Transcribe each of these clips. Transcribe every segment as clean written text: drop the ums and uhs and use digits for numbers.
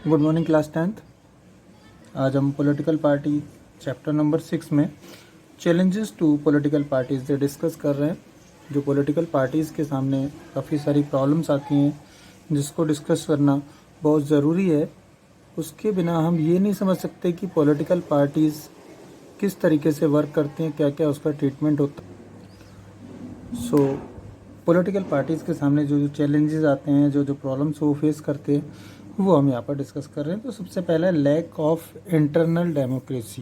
Good morning class 10th। आज हम political party chapter number 6 में चैलेंजेस टू पॉलिटिकल पार्टीज़ से डिस्कस कर रहे हैं। जो पॉलिटिकल पार्टीज़ के सामने काफ़ी सारी प्रॉब्लम्स आती हैं जिसको डिस्कस करना बहुत ज़रूरी है। उसके बिना हम ये नहीं समझ सकते कि पॉलिटिकल पार्टीज़ किस तरीके से वर्क करते हैं, क्या क्या उसका ट्रीटमेंट होता है। पॉलिटिकल पार्टीज़ के सामने जो चैलेंजेस आते हैं, जो प्रॉब्लम्स वो फेस करते हैं, वो हम यहाँ पर डिस्कस कर रहे हैं। तो सबसे पहला है lack of internal democracy.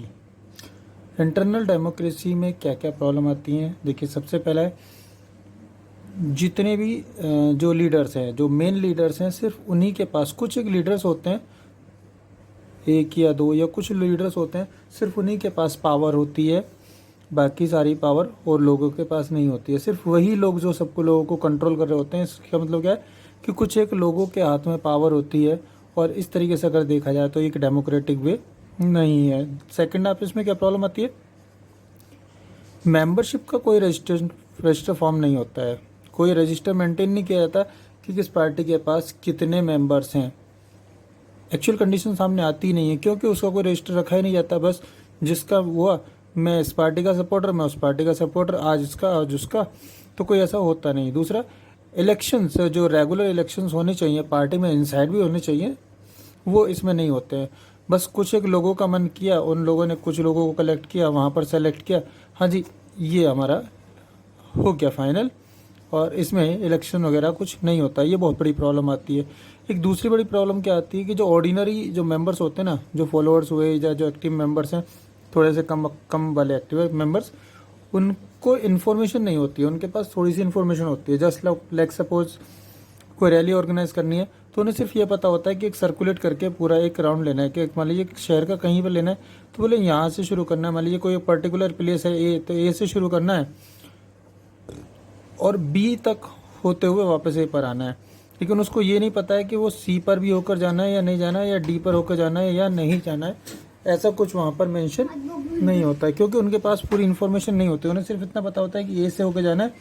Internal democracy में क्या क्या प्रॉब्लम आती हैं, देखिए सबसे पहला है जितने भी जो लीडर्स हैं, जो मेन लीडर्स हैं, सिर्फ उन्हीं के पास, कुछ एक लीडर्स होते हैं, एक या दो या कुछ लीडर्स होते हैं, सिर्फ उन्हीं के पास पावर होती है, बाकी सारी पावर और लोगों के पास नहीं होती है। सिर्फ वही लोग जो सबको लोगों को कंट्रोल कर रहे होते हैं। इसका मतलब क्या है कि कुछ एक लोगों के हाथ में पावर होती है, और इस तरीके से अगर देखा जाए तो एक डेमोक्रेटिक वे नहीं है। सेकंड आप इसमें क्या प्रॉब्लम आती है, मेंबरशिप का कोई रजिस्टर फॉर्म नहीं होता है, कोई रजिस्टर मेंटेन नहीं किया जाता कि किस पार्टी के पास कितने मेंबर्स हैं। एक्चुअल कंडीशन सामने आती ही नहीं है, क्योंकि उसका कोई रजिस्टर रखा ही नहीं जाता। बस जिसका हुआ, मैं इस पार्टी का सपोर्टर, मैं उस पार्टी का सपोर्टर, आज इसका आज उसका, तो कोई ऐसा होता नहीं। दूसरा, इलेक्शंस, जो रेगुलर इलेक्शंस होने चाहिए, पार्टी में इनसाइड भी होने चाहिए, वो इसमें नहीं होते हैं। बस कुछ एक लोगों का मन किया, उन लोगों ने कुछ लोगों को कलेक्ट किया, वहाँ पर सेलेक्ट किया, हाँ जी ये हमारा हो गया फाइनल, और इसमें इलेक्शन वगैरह कुछ नहीं होता। ये बहुत बड़ी प्रॉब्लम आती है। एक दूसरी बड़ी प्रॉब्लम क्या आती है कि जो ऑर्डिनरी जो मेंबर्स होते हैं ना, जो फॉलोअर्स हुए या जो एक्टिव मेंबर्स हैं, थोड़े से कम वाले एक्टिव मेंबर्स, उनको इन्फॉर्मेशन नहीं होती है। उनके पास थोड़ी सी इन्फॉर्मेशन होती है। जस्ट लाइक सपोज कोई रैली ऑर्गेनाइज करनी है, तो उन्हें सिर्फ ये पता होता है कि एक सर्कुलेट करके पूरा एक राउंड लेना है, कि मान लीजिए शहर का कहीं पर लेना है, तो बोले यहाँ से शुरू करना है। मान लीजिए कोई पर्टिकुलर प्लेस है ए, तो ए से शुरू करना है और बी तक होते हुए वापस ए पर आना है। लेकिन उसको ये नहीं पता है कि वो सी पर भी होकर जाना है या नहीं जाना है, या डी पर होकर जाना है या नहीं जाना है। ऐसा कुछ वहाँ पर मेंशन नहीं होता है, क्योंकि उनके पास पूरी इन्फॉर्मेशन नहीं होती। उन्हें सिर्फ इतना पता होता है कि ए से होकर जाना है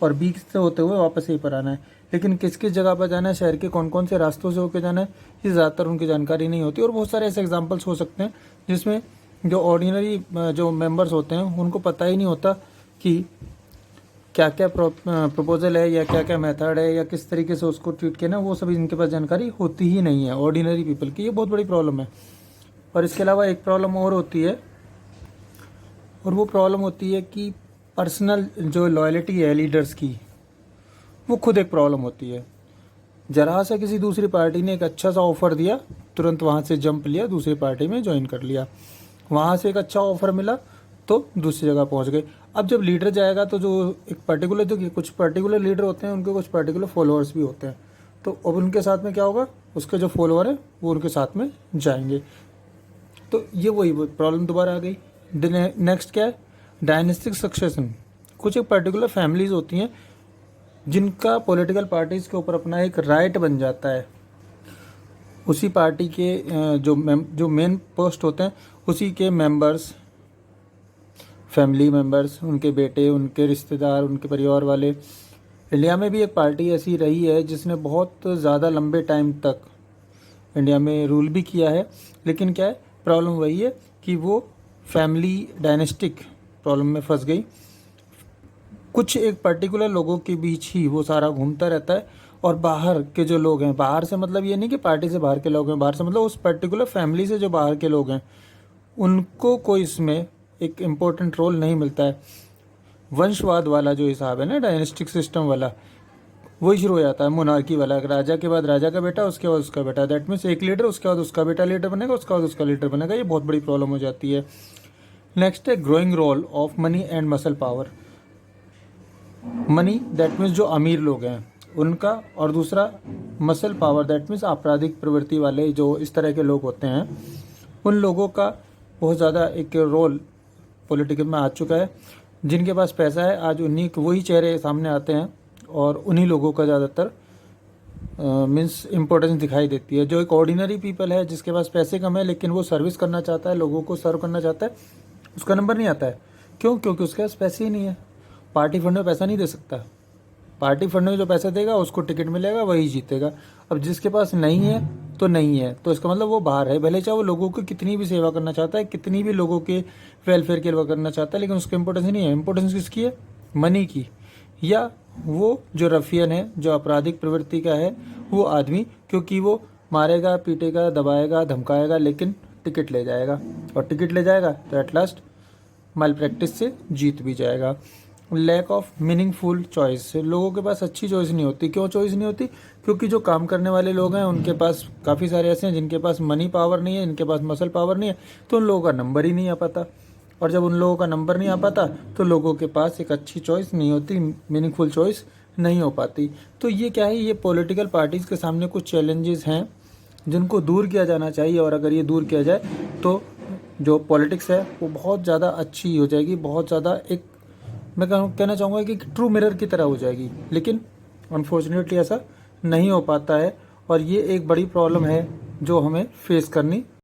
और बी से होते हुए वापस ए पर आना है। लेकिन किस किस जगह पर जाना है, शहर के कौन कौन से रास्तों से होकर जाना है, ये ज़्यादातर उनकी जानकारी नहीं होती। और बहुत सारे ऐसे एग्जाम्पल्स हो सकते हैं जिसमें जो ऑर्डिनरी जो मेंबर्स होते हैं उनको पता ही नहीं होता कि क्या क्या प्रपोजल है, या क्या क्या मेथड है, या किस तरीके से उसको ट्रीट किया ना, वो सभी इनके पास जानकारी होती ही नहीं है ऑर्डिनरी पीपल की। ये बहुत बड़ी प्रॉब्लम है। और इसके अलावा एक प्रॉब्लम और होती है, और वो प्रॉब्लम होती है कि पर्सनल जो लॉयल्टी है लीडर्स की, वो खुद एक प्रॉब्लम होती है। जरा सा किसी दूसरी पार्टी ने एक अच्छा सा ऑफर दिया, तुरंत वहाँ से जंप लिया, दूसरी पार्टी में ज्वाइन कर लिया। वहाँ से एक अच्छा ऑफर मिला तो दूसरी जगह पहुँच गए। अब जब लीडर जाएगा तो जो एक पर्टिकुलर, जो कुछ पर्टिकुलर लीडर होते हैं, उनके कुछ पर्टिकुलर फॉलोअर्स भी होते हैं, तो अब उनके साथ में क्या होगा, उसके जो फॉलोअर है वो उनके साथ में जाएंगे। तो ये वही प्रॉब्लम दोबारा आ गई। नेक्स्ट क्या है, डायनेस्टिक सक्सेशन। कुछ एक पर्टिकुलर फैमिलीज होती हैं जिनका पॉलिटिकल पार्टीज़ के ऊपर अपना एक राइट बन जाता है। उसी पार्टी के जो मेन पोस्ट होते हैं, उसी के मेंबर्स, फैमिली मेंबर्स, उनके बेटे, उनके रिश्तेदार, उनके परिवार वाले। इंडिया में भी एक पार्टी ऐसी रही है जिसने बहुत ज़्यादा लंबे टाइम तक इंडिया में रूल भी किया है। लेकिन क्या है, प्रॉब्लम वही है कि वो फैमिली डायनेस्टिक प्रॉब्लम में फंस गई। कुछ एक पर्टिकुलर लोगों के बीच ही वो सारा घूमता रहता है, और बाहर के जो लोग हैं, बाहर से मतलब ये नहीं कि पार्टी से बाहर के लोग हैं, बाहर से मतलब उस पर्टिकुलर फैमिली से जो बाहर के लोग हैं, उनको कोई इसमें एक इम्पोर्टेंट रोल नहीं मिलता है। वंशवाद वाला जो हिसाब है ना, डायनेस्टिक सिस्टम वाला, वही शुरू हो जाता है। मोनार्की वाला, राजा के बाद राजा का बेटा, उसके बाद उसका बेटा, दैट मीन्स एक लीडर, उसके बाद उसका बेटा लीडर बनेगा, उसके बाद उसका लीडर बनेगा। ये बहुत बड़ी प्रॉब्लम हो जाती है। नेक्स्ट है growing role of money and muscle power. Money that means जो अमीर लोग हैं उनका, और दूसरा मसल पावर दैट मीन्स आपराधिक प्रवृत्ति वाले जो इस तरह के लोग होते हैं, उन लोगों का बहुत ज़्यादा एक रोल पॉलिटिक्स में आ चुका है। जिनके पास पैसा है, आज उन्हीं वही चेहरे सामने आते हैं, और उन्हीं लोगों का ज़्यादातर मीन्स इम्पोर्टेंस दिखाई देती है। जो एक ऑर्डिनरी पीपल है, जिसके पास पैसे कम है लेकिन वो सर्विस करना चाहता है, लोगों को सर्व करना चाहता है, उसका नंबर नहीं आता है। क्यों? क्योंकि उसके पास पैसे ही नहीं है। पार्टी फंड में पैसा नहीं दे सकता। पार्टी फंड में जो पैसा देगा उसको टिकट मिलेगा, वही जीतेगा। अब जिसके पास नहीं है तो नहीं है, तो इसका मतलब वो बाहर है। भले चाहे वो लोगों की कितनी भी सेवा करना चाहता है, कितनी भी लोगों के वेलफेयर के लिए करना चाहता है, लेकिन उसकी इंपॉर्टेंस नहीं है। इंपॉर्टेंस किसकी है? मनी की। या वो जो रफियन है, जो आपराधिक प्रवृत्ति का है वो आदमी, क्योंकि वो मारेगा, पीटेगा, दबाएगा, धमकाएगा, लेकिन टिकट ले जाएगा, और टिकट ले जाएगा तो एट लास्ट माल प्रैक्टिस से जीत भी जाएगा। लैक ऑफ मीनिंगफुल चॉइस, लोगों के पास अच्छी चॉइस नहीं होती। क्यों चॉइस नहीं होती? क्योंकि जो काम करने वाले लोग हैं उनके पास काफ़ी सारे ऐसे हैं जिनके पास मनी पावर नहीं है, इनके पास मसल पावर नहीं है, तो उन लोगों का नंबर ही नहीं आ पाता। और जब उन लोगों का नंबर नहीं आ पाता तो लोगों के पास एक अच्छी चॉइस नहीं होती, मीनिंगफुल चॉइस नहीं हो पाती। तो ये क्या है, ये पॉलिटिकल पार्टीज़ के सामने कुछ चैलेंजेस हैं जिनको दूर किया जाना चाहिए। और अगर ये दूर किया जाए तो जो पॉलिटिक्स है वो बहुत ज़्यादा अच्छी हो जाएगी, बहुत ज़्यादा एक, मैं कहना चाहूँगा कि ट्रू मिरर की तरह हो जाएगी। लेकिन अनफॉर्चुनेटली ऐसा नहीं हो पाता है, और ये एक बड़ी प्रॉब्लम है जो हमें फेस करनी